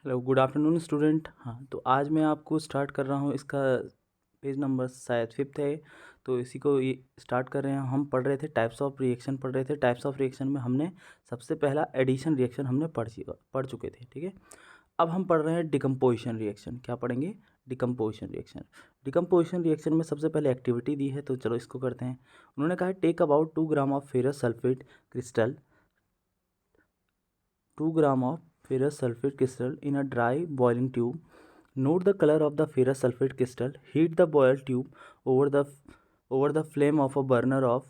Hello good afternoon student. हाँ, तो आज मैं आपको स्टार्ट कर रहा हूँ। इसका पेज नंबर शायद 5th है, तो इसी को ये स्टार्ट कर रहे हैं। हम पढ़ रहे थे टाइप्स ऑफ रिएक्शन पढ़ रहे थे। टाइप्स ऑफ रिएक्शन में हमने सबसे पहला एडिशन रिएक्शन हमने पढ़ चुके थे, ठीक है। अब हम पढ़ रहे हैं डिकम्पोजिशन रिएक्शन। क्या पढ़ेंगे? Decomposition reaction. डिकम्पोजिशन रिएक्शन में सबसे पहले एक्टिविटी दी है, तो चलो इसको करते हैं। उन्होंने कहा take about 2 gram of ferrous sulphate crystal 2 gram of ferrous sulfate crystal in a dry boiling tube. Note the color of the ferrous sulfate crystal. Heat the boiled tube over the flame of a burner of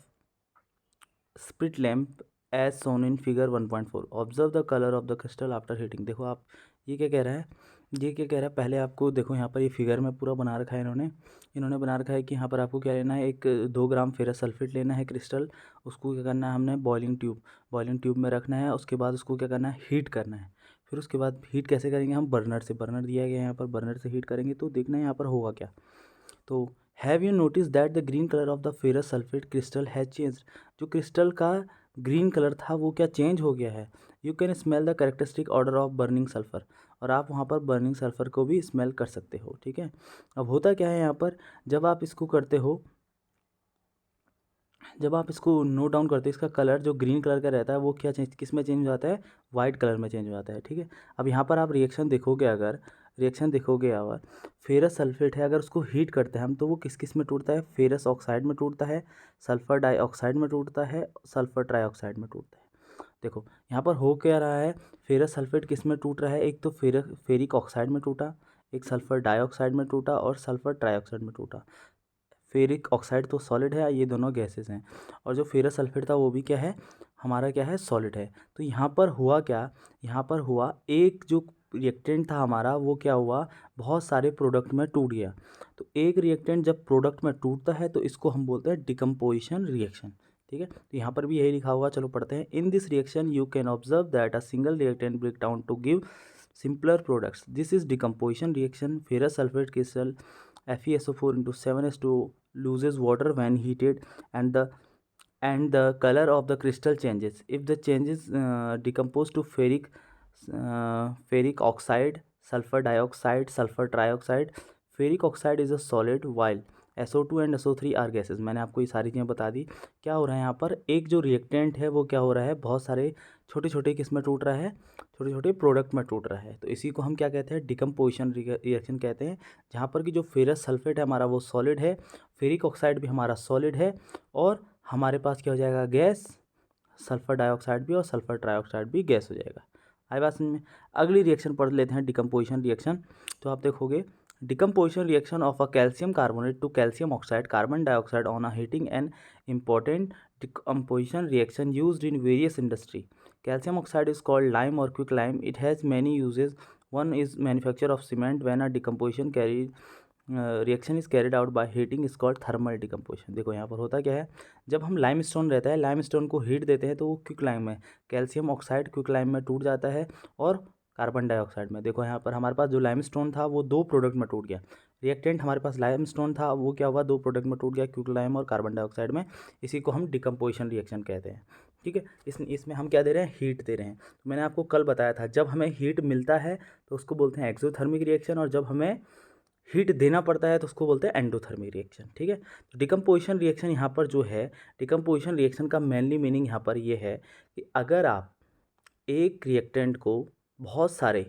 split lamp as shown in figure 1.4. Observe the color of the crystal after heating. देखो आप ये क्या कह रहा है, पहले आपको देखो यहाँ पर ये फिगर में पूरा बना रखा है इन्होंने बना रखा है कि यहाँ पर आपको क्या लेना है, एक 2 ग्राम फेरस सल्फेट लेना है क्रिस्टल। उसको क्या करना है, हमने बॉइलिंग ट्यूब में रखना है। उसके बाद उसको क्या करना है, हीट करना है। फिर उसके बाद हीट कैसे करेंगे, हम बर्नर दिया गया है यहाँ पर, बर्नर से हीट करेंगे। तो देखना है यहाँ पर होगा क्या। तो have you notice that the green colour of the ferrous sulphate crystal has change. जो क्रिस्टल का ग्रीन कलर था वो क्या चेंज हो गया है। You can smell the characteristic order of burning sulphur. और आप वहाँ पर बर्निंग सल्फर को भी स्मेल कर सकते हो, ठीक है। अब होता क्या है यहाँ पर, जब आप इसको करते हो, जब आप इसको नोट डाउन करते हो, इसका कलर जो ग्रीन कलर का रहता है वो क्या चेंज, किस में चेंज हो जाता है, वाइट कलर में चेंज हो जाता है, ठीक है। अब यहाँ पर आप रिएक्शन देखोगे, अगर फेरस सल्फेट है, अगर उसको हीट करते हैं हम, तो वो किस किस में टूटता है, फेरस ऑक्साइड में टूटता है, सल्फर डाइऑक्साइड में टूटता है, सल्फर ट्राइऑक्साइड में टूटता है। देखो यहाँ पर हो क्या रहा है, फेरस सल्फेट किस में टूट रहा है, एक तो फेरिक ऑक्साइड में टूटा, एक सल्फर डाइऑक्साइड में टूटा और सल्फर ट्राइऑक्साइड में टूटा। फेरिक ऑक्साइड तो सॉलिड है, ये दोनों गैसेस हैं। और जो फेरस सल्फेट था वो भी क्या है, हमारा क्या है, सॉलिड है। तो यहाँ पर हुआ क्या, यहाँ पर हुआ एक जो रिएक्टेंट था हमारा, वो क्या हुआ, बहुत सारे प्रोडक्ट में टूट गया। तो एक रिएक्टेंट जब प्रोडक्ट में टूटता है तो इसको हम बोलते हैं डिकम्पोजिशन रिएक्शन, ठीक है। तो यहाँ पर भी यही लिखा हुआ, चलो पढ़ते हैं। In this reaction you can observe that a single reactant break down to give simpler products. This is decomposition reaction. Ferrous sulfate crystal FeSO4 into 7s2 loses water when heated, and the color of the crystal changes. If the changes decompose to ferric oxide, sulfur dioxide, sulfur trioxide. Ferric oxide is a solid while SO2 and SO3 are gases. मैंने आपको ये सारी चीज़ें बता दी। क्या हो रहा है यहाँ पर, एक जो रिएक्टेंट है वो क्या हो रहा है, बहुत सारे छोटे छोटे किस में टूट रहा है, छोटे छोटे प्रोडक्ट में टूट रहा है। तो इसी को हम क्या कहते हैं, डिकम्पोजिशन रिएक्शन कहते हैं। जहाँ पर कि जो फेरस सल्फेट है हमारा वो सॉलिड है, फेरिक ऑक्साइड भी हमारा सॉलिड है, और हमारे पास क्या हो जाएगा, गैस, सल्फर डाइऑक्साइड भी और सल्फर ट्राइऑक्साइड भी गैस हो जाएगा। आई बात समझ में। अगली रिएक्शन पढ़ लेते हैं, डिकम्पोजिशन रिएक्शन। तो आप देखोगे, decomposition reaction of a calcium carbonate to calcium oxide carbon dioxide on a heating, an important decomposition reaction used in various industry. Calcium oxide is called lime or quicklime. It has many uses. One is manufacture of cement. When a decomposition reaction is carried out by heating is called thermal decomposition. देखो यहाँ पर होता क्या है, जब हम lime stone रहता है, लाइम स्टोन को हीट देते हैं तो वो क्विक में, कैल्शियम ऑक्साइड क्विक में टूट जाता है और कार्बन डाइऑक्साइड में। देखो यहाँ पर हमारे पास जो लाइम स्टोन था वो 2 प्रोडक्ट में टूट गया। रिएक्टेंट हमारे पास लाइम स्टोन था, वो क्या हुआ, 2 प्रोडक्ट में टूट गया, क्विक और कार्बन डाइऑक्साइड में। इसी को हम डिकम्पोजिशन रिएक्शन कहते हैं, ठीक है। इसमें हम क्या दे रहे हैं, हीट दे रहे हैं। तो मैंने आपको कल बताया था, जब हमें हीट मिलता है तो उसको बोलते हैं एक्सोथर्मिक रिएक्शन, और जब हमें हीट देना पड़ता है तो उसको बोलते हैं एंडोथर्मिक रिएक्शन, ठीक है। तो डिकम्पोजिशन रिएक्शन यहाँ पर जो है, डिकम्पोजिशन रिएक्शन का मेनली मीनिंग यहाँ पर ये है कि अगर आप एक रिएक्टेंट को बहुत सारे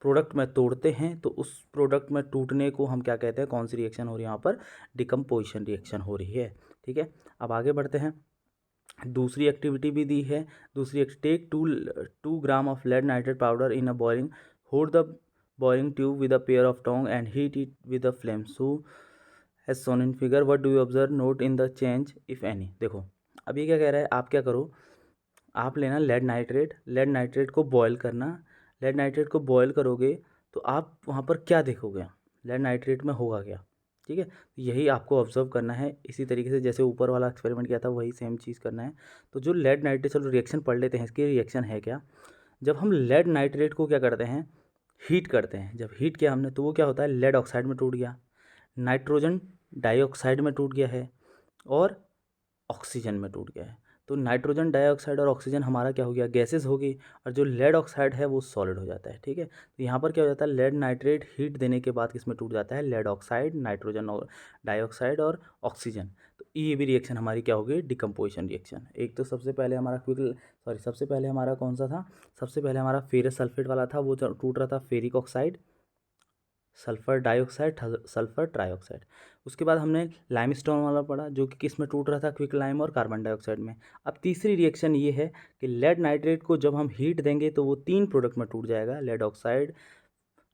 प्रोडक्ट में तोड़ते हैं तो उस प्रोडक्ट में टूटने को हम क्या कहते हैं, कौन सी रिएक्शन हो रही है यहाँ पर, डिकम्पोजिशन रिएक्शन हो रही है, ठीक है। अब आगे बढ़ते हैं, दूसरी एक्टिविटी भी दी है। दूसरी take 2 gram of lead nitrate powder in a boiling, hold the boiling tube with a pair of tongs and heat it with a flame. So as shown in figure, what do you observe, note in the change if any. देखो अब ये क्या कह रहा है, आप क्या करो, आप लेना लेड नाइट्रेट को बॉयल करना। लेड नाइट्रेट को बॉयल करोगे तो आप वहाँ पर क्या देखोगे, लेड नाइट्रेट में होगा क्या, ठीक है। यही आपको ऑब्जर्व करना है। इसी तरीके से जैसे ऊपर वाला एक्सपेरिमेंट किया था वही सेम चीज़ करना है। तो जो लेड नाइट्रेट, चलो रिएक्शन पढ़ लेते हैं, इसकी रिएक्शन है क्या। जब हम लेड नाइट्रेट को क्या करते हैं, हीट करते हैं, जब हीट किया हमने तो वो क्या होता है, लेड ऑक्साइड में टूट गया, नाइट्रोजन डाइऑक्साइड में टूट गया है और ऑक्सीजन में टूट गया है। तो नाइट्रोजन डाइऑक्साइड और ऑक्सीजन हमारा क्या हो गया, गैसेस हो गई, और जो लेड ऑक्साइड है वो सॉलिड हो जाता है। ठीक है, तो यहाँ पर क्या हो जाता है, लेड नाइट्रेट हीट देने के बाद किसमें टूट जाता है, लेड ऑक्साइड, नाइट्रोजन और डाइऑक्साइड और ऑक्सीजन। तो ये भी रिएक्शन हमारी क्या हो गई, डिकम्पोजिशन रिएक्शन। एक तो सबसे पहले हमारा सबसे पहले हमारा कौन सा था, सबसे पहले हमारा फेरस सल्फेट वाला था, वो टूट रहा था ferric oxide, sulphur dioxide, sulphur trioxide. उसके बाद हमने लाइमस्टोन वाला पढ़ा, जो कि किस में टूट रहा था, क्विक लाइम और कार्बन डाइऑक्साइड में। अब तीसरी रिएक्शन ये है कि लेड नाइट्रेट को जब हम हीट देंगे तो वो 3 प्रोडक्ट में टूट जाएगा, लेड ऑक्साइड,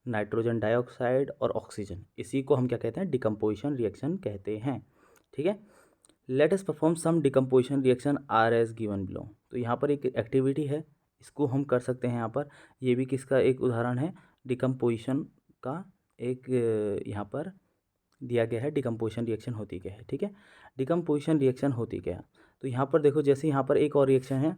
नाइट्रोजन डाइऑक्साइड और ऑक्सीजन। इसी को हम क्या कहते हैं, डिकम्पोजिशन रिएक्शन कहते हैं। ठीक है, let us perform some decomposition reaction are as given below. तो यहाँ पर एक एक्टिविटी है, इसको हम कर सकते हैं यहाँ पर। ये भी किसका एक उदाहरण है, डिकम्पोजिशन का एक यहाँ पर दिया गया है, डिकम्पोजिशन रिएक्शन होती क्या है। ठीक है, डिकम्पोजिशन रिएक्शन होती क्या है, तो यहाँ पर देखो, जैसे यहाँ पर एक और रिएक्शन है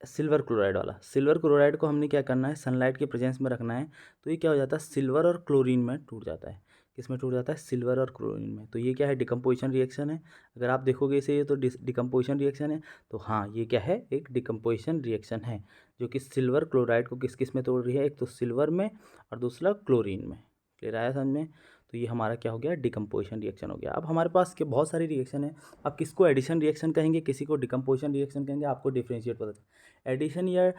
सिल्वर क्लोराइड वाला। सिल्वर क्लोराइड को हमने क्या करना है, सनलाइट के प्रेजेंस में रखना है, तो ये क्या हो जाता है, सिल्वर और क्लोरीन में टूट जाता है। किस में टूट जाता है, सिल्वर और क्लोरीन में। तो ये क्या है, डिकम्पोजिशन रिएक्शन है। अगर आप देखोगे इसे, ये तो डिकम्पोजिशन रिएक्शन है, तो हाँ ये क्या है, एक डिकम्पोजिशन रिएक्शन है, जो कि सिल्वर क्लोराइड को किस किस में तोड़ रही है, एक तो सिल्वर में और दूसरा क्लोरीन में। क्लियर आया समझ में। तो ये हमारा क्या हो गया, डिकम्पोजिशन रिएक्शन हो गया। अब हमारे पास के बहुत सारी रिएक्शन है, अब किसको एडिशन रिएक्शन कहेंगे, किसी को डिकम्पोजिशन रिएक्शन कहेंगे, आपको डिफ्रेंशिएट पता है। एडिशन या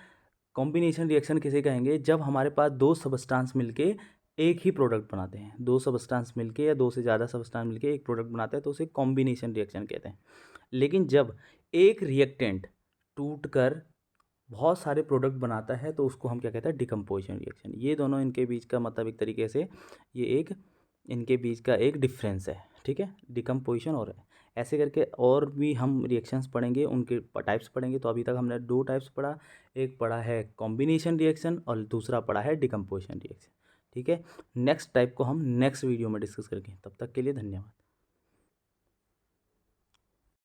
कॉम्बिनेशन रिएक्शन किसे कहेंगे, जब हमारे पास दो सबस्टांस मिलके एक ही प्रोडक्ट बनाते हैं, दो सबस्टांस मिलके या दो से ज़्यादा सबस्टांस मिलके एक प्रोडक्ट बनाते हैं, तो उसे कॉम्बिनेशन रिएक्शन कहते हैं। लेकिन जब एक रिएक्टेंट टूट कर बहुत सारे प्रोडक्ट बनाता है, तो उसको हम क्या कहते हैं, डिकम्पोजिशन रिएक्शन। ये दोनों इनके बीच का मतलब एक तरीके से ये एक इनके बीच का एक डिफरेंस है। ठीक है, डिकम्पोजिशन और ऐसे करके और भी हम रिएक्शंस पढ़ेंगे, उनके टाइप्स पढ़ेंगे। तो अभी तक हमने 2 टाइप्स पढ़ा, एक पढ़ा है कॉम्बिनेशन रिएक्शन और दूसरा पढ़ा है डिकम्पोजिशन रिएक्शन। ठीक है, नेक्स्ट टाइप को हम नेक्स्ट वीडियो में डिस्कस करेंगे। तब तक के लिए धन्यवाद।